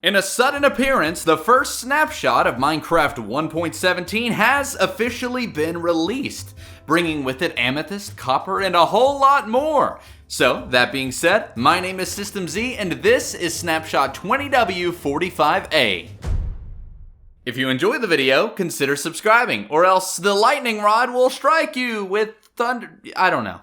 In a sudden appearance, the first snapshot of Minecraft 1.17 has officially been released, bringing with it Amethyst, Copper, and a whole lot more. So, that being said, my name is System Z, and this is Snapshot 20W45A. If you enjoyed the video, consider subscribing, or else the lightning rod will strike you with thunder. I don't know.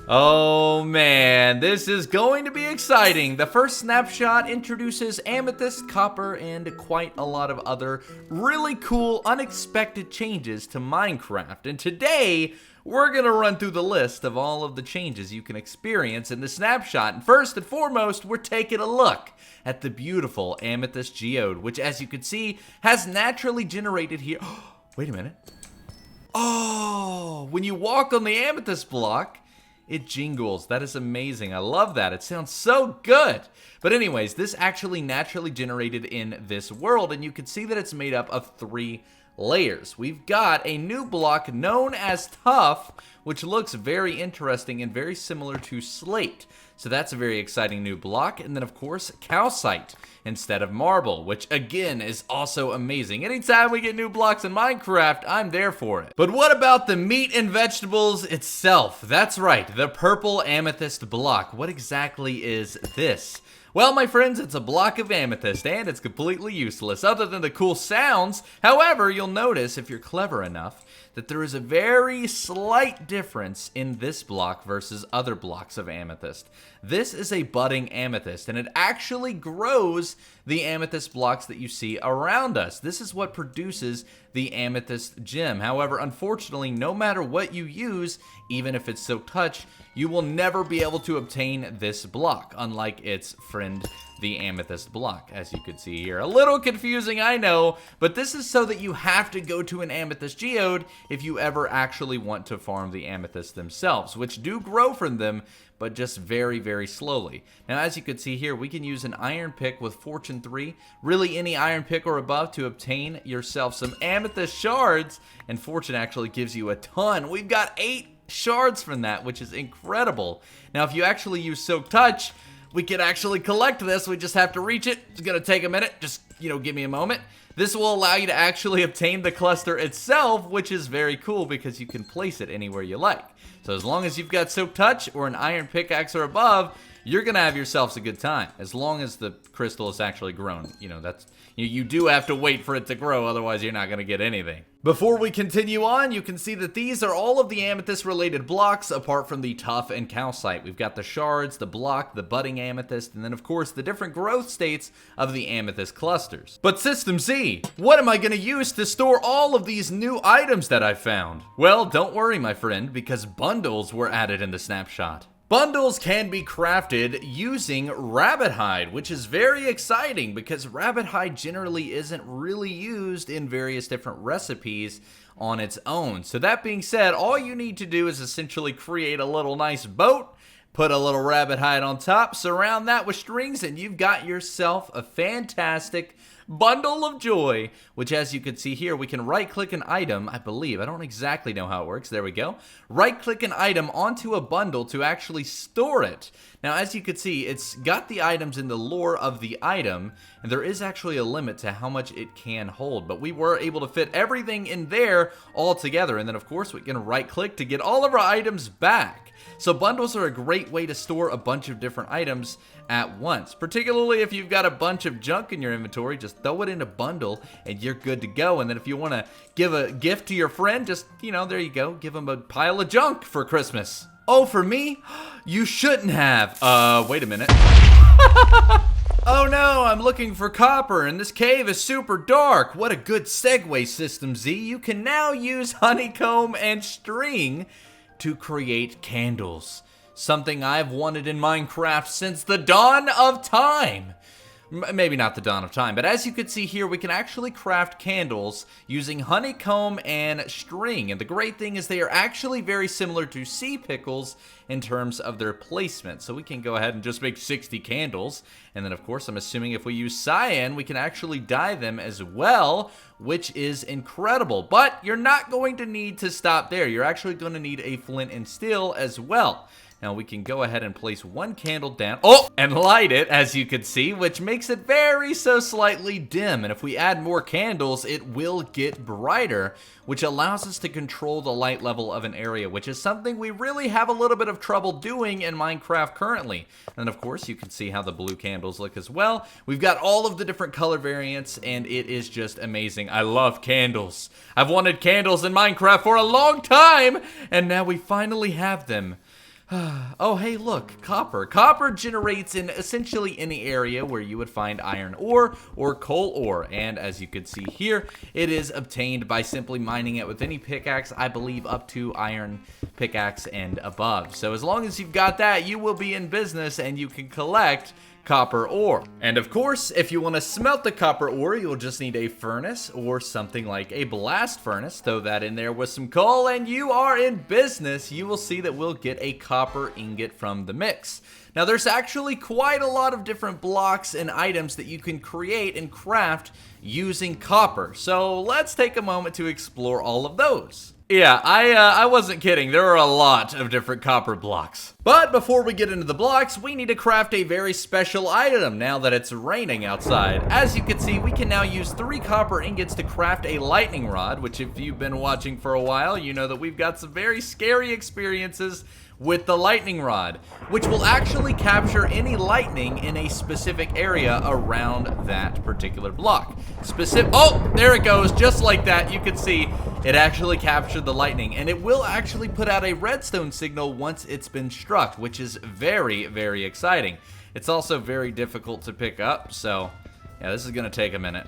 Oh man, this is going to be exciting. The first snapshot introduces Amethyst, Copper, and quite a lot of other really cool, unexpected changes to Minecraft. And today, we're going to run through the list of all of the changes you can experience in the snapshot. And first and foremost, we're taking a look at the beautiful Amethyst geode, which as you can see, has naturally generated here. Wait a minute. Oh, when you walk on the Amethyst block, it jingles. That is amazing. I love that. It sounds so good. But anyways, this actually naturally generated in this world, and you can see that it's made up of 3 layers. We've got a new block known as Tuff, which looks very interesting and very similar to Slate. So that's a very exciting new block. And then of course, Calcite instead of Marble, which again is also amazing. Anytime we get new blocks in Minecraft, I'm there for it. But what about the meat and vegetables itself? That's right, the purple amethyst block. What exactly is this? Well, my friends, it's a block of amethyst, and it's completely useless, other than the cool sounds. However, you'll notice, if you're clever enough, that there is a very slight difference in this block versus other blocks of amethyst. This is a budding amethyst, and it actually grows the amethyst blocks that you see around us. This is what produces the amethyst gem. However, unfortunately, no matter what you use, even if it's Silk Touch, you will never be able to obtain this block, unlike its friend, the amethyst block, as you can see here. A little confusing, I know, but this is so that you have to go to an amethyst geode if you ever actually want to farm the amethysts themselves, which do grow from them, but just very, very slowly. Now, as you can see here, we can use an iron pick with Fortune 3, really any iron pick or above, to obtain yourself some amethyst shards, and Fortune actually gives you a ton. We've got 8 shards from that, which is incredible. Now, if you actually use Silk Touch, we can actually collect this. We just have to reach it. It's gonna take a minute. Just, give me a moment. This will allow you to actually obtain the cluster itself, which is very cool because you can place it anywhere you like. So as long as you've got Silk Touch or an iron pickaxe or above, you're gonna have yourselves a good time. As long as the crystal is actually grown. You do have to wait for it to grow, otherwise you're not gonna get anything. Before we continue on, you can see that these are all of the amethyst related blocks apart from the Tuff and Calcite. We've got the shards, the block, the budding amethyst, and then of course the different growth states of the amethyst clusters. But System Z, what am I gonna use to store all of these new items that I found? Well, don't worry my friend, because bundles were added in the snapshot. Bundles can be crafted using rabbit hide, which is very exciting because rabbit hide generally isn't really used in various different recipes on its own. So that being said, all you need to do is essentially create a little nice boat, put a little rabbit hide on top, surround that with strings, and you've got yourself a fantastic bundle of joy, which as you can see here, we can right-click an item, I believe. I don't exactly know how it works. There we go. Right-click an item onto a bundle to actually store it. Now, as you can see, it's got the items in the lore of the item, and there is actually a limit to how much it can hold, but we were able to fit everything in there all together, and then of course we can right-click to get all of our items back. So bundles are a great way to store a bunch of different items at once, particularly if you've got a bunch of junk in your inventory. Just throw it in a bundle and you're good to go. And then if you want to give a gift to your friend, just, there you go, give them a pile of junk for Christmas. Oh, for me? You shouldn't have. Wait a minute. Oh no, I'm looking for copper and this cave is super dark. What a good segue, System Z. You can now use honeycomb and string to create candles. Something I've wanted in Minecraft since the dawn of time. Maybe not the dawn of time, but as you can see here, we can actually craft candles using honeycomb and string. And the great thing is they are actually very similar to sea pickles in terms of their placement. So we can go ahead and just make 60 candles. And then of course, I'm assuming if we use cyan, we can actually dye them as well, which is incredible. But you're not going to need to stop there. You're actually going to need a flint and steel as well. Now we can go ahead and place one candle down, oh, and light it, as you can see, which makes it very so slightly dim. And if we add more candles, it will get brighter, which allows us to control the light level of an area, which is something we really have a little bit of trouble doing in Minecraft currently. And of course, you can see how the blue candles look as well. We've got all of the different color variants, and it is just amazing. I love candles. I've wanted candles in Minecraft for a long time, and now we finally have them. Oh, hey, look, copper. Copper generates in essentially any area where you would find iron ore or coal ore. And as you can see here, it is obtained by simply mining it with any pickaxe, I believe up to iron pickaxe and above. So as long as you've got that, you will be in business and you can collect copper ore. And of course, if you want to smelt the copper ore, you'll just need a furnace or something like a blast furnace. Throw that in there with some coal and you are in business. You will see that we'll get a copper ingot from the mix. Now there's actually quite a lot of different blocks and items that you can create and craft using copper. So let's take a moment to explore all of those. Yeah, I wasn't kidding. There are a lot of different copper blocks. But before we get into the blocks, we need to craft a very special item now that it's raining outside. As you can see, we can now use 3 copper ingots to craft a lightning rod, which if you've been watching for a while, you know that we've got some very scary experiences with the lightning rod, which will actually capture any lightning in a specific area around that particular block. Oh, there it goes, just like that. You can see it actually captured the lightning, and it will actually put out a redstone signal once it's been struck, which is very, very exciting. It's also very difficult to pick up, so yeah, this is gonna take a minute.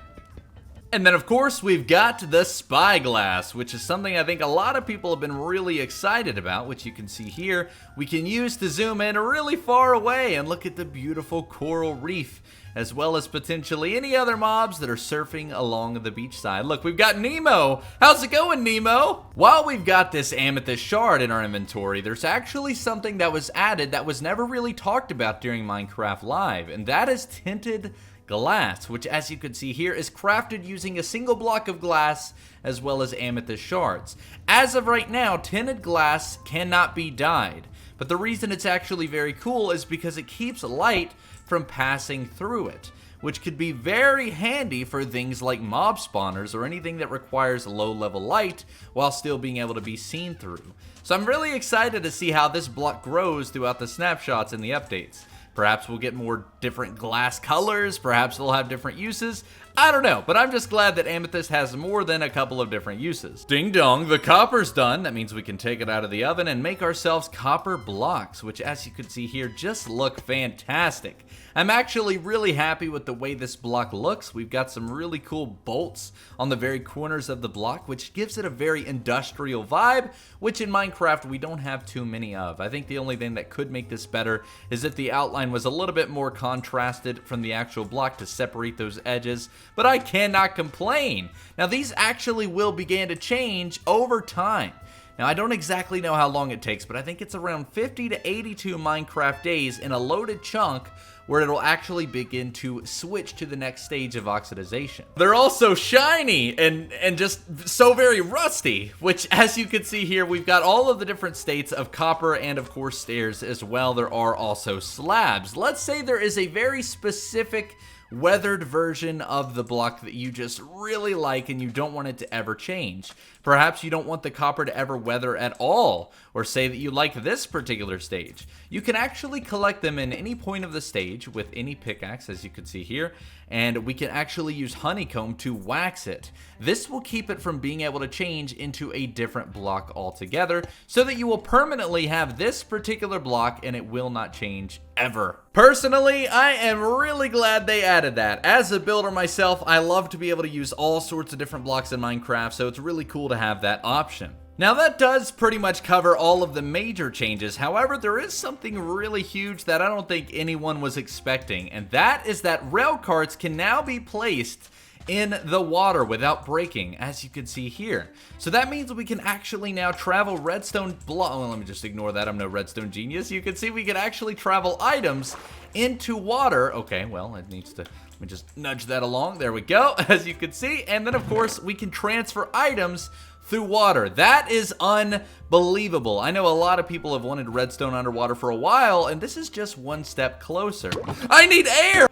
And then of course we've got the spyglass, which is something I think a lot of people have been really excited about, which you can see here. We can use to zoom in really far away and look at the beautiful coral reef, as well as potentially any other mobs that are surfing along the beach side. Look, we've got Nemo. How's it going, Nemo? While we've got this amethyst shard in our inventory, there's actually something that was added that was never really talked about during Minecraft Live, and that is tinted glass, which as you can see here is crafted using a single block of glass as well as amethyst shards. As of right now, tinted glass cannot be dyed, but the reason it's actually very cool is because it keeps light from passing through it, which could be very handy for things like mob spawners or anything that requires low level light while still being able to be seen through. So I'm really excited to see how this block grows throughout the snapshots and the updates. Perhaps we'll get more different glass colors, perhaps they'll have different uses. I don't know, but I'm just glad that amethyst has more than a couple of different uses. Ding dong, the copper's done. That means we can take it out of the oven and make ourselves copper blocks, which as you can see here, just look fantastic. I'm actually really happy with the way this block looks. We've got some really cool bolts on the very corners of the block, which gives it a very industrial vibe, which in Minecraft we don't have too many of. I think the only thing that could make this better is if the outline was a little bit more contrasted from the actual block to separate those edges, but I cannot complain. Now these actually will begin to change over time. Now I don't exactly know how long it takes, but I think it's around 50 to 82 Minecraft days in a loaded chunk where it'll actually begin to switch to the next stage of oxidization. They're also shiny and just so very rusty, which as you can see here, we've got all of the different states of copper and of course stairs as well. There are also slabs. Let's say there is a very specific weathered version of the block that you just really like and you don't want it to ever change. Perhaps you don't want the copper to ever weather at all, or say that you like this particular stage. You can actually collect them in any point of the stage with any pickaxe, as you can see here, and we can actually use honeycomb to wax it. This will keep it from being able to change into a different block altogether, so that you will permanently have this particular block and it will not change ever. Personally, I am really glad they added that. As a builder myself, I love to be able to use all sorts of different blocks in Minecraft, so it's really cool to have that option. Now that does pretty much cover all of the major changes. However, there is something really huge that I don't think anyone was expecting, and that is that rail carts can now be placed in the water without breaking, as you can see here. So that means we can actually now travel redstone well, let me just ignore that. I'm no redstone genius. You can see we can actually travel items into water. Okay, well, it needs to, let me just nudge that along. There we go, as you can see. And then, of course, we can transfer items through water. That is unbelievable. I know a lot of people have wanted redstone underwater for a while, and this is just one step closer. I need air!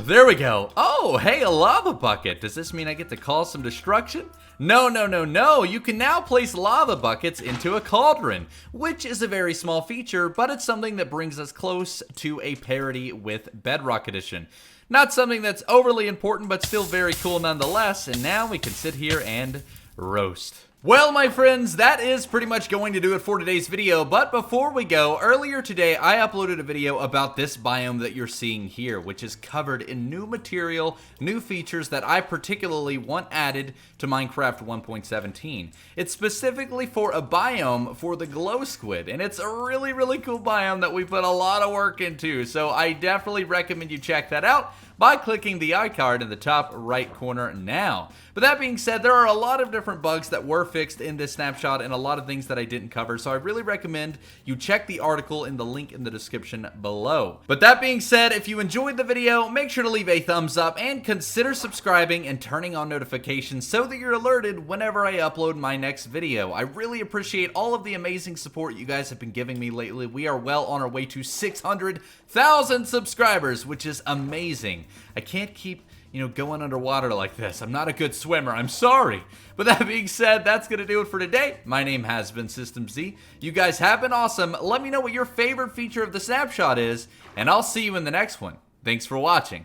There we go. Oh, hey, a lava bucket. Does this mean I get to cause some destruction? No, no, no, no. You can now place lava buckets into a cauldron, which is a very small feature, but it's something that brings us close to a parity with Bedrock Edition. Not something that's overly important, but still very cool nonetheless. And now we can sit here and roast. Well, my friends, that is pretty much going to do it for today's video, but before we go, earlier today I uploaded a video about this biome that you're seeing here, which is covered in new material, new features that I particularly want added to Minecraft 1.17. It's specifically for a biome for the glow squid, and it's a really, really cool biome that we put a lot of work into, so I definitely recommend you check that out by clicking the iCard in the top right corner now. But that being said, there are a lot of different bugs that were fixed in this snapshot and a lot of things that I didn't cover, so I really recommend you check the article in the link in the description below. But that being said, if you enjoyed the video, make sure to leave a thumbs up and consider subscribing and turning on notifications so that you're alerted whenever I upload my next video. I really appreciate all of the amazing support you guys have been giving me lately. We are well on our way to 600,000 subscribers, which is amazing. I can't keep going underwater like this. I'm not a good swimmer. I'm sorry. But that being said, that's going to do it for today. My name has been System Z. You guys have been awesome. Let me know what your favorite feature of the snapshot is, and I'll see you in the next one. Thanks for watching.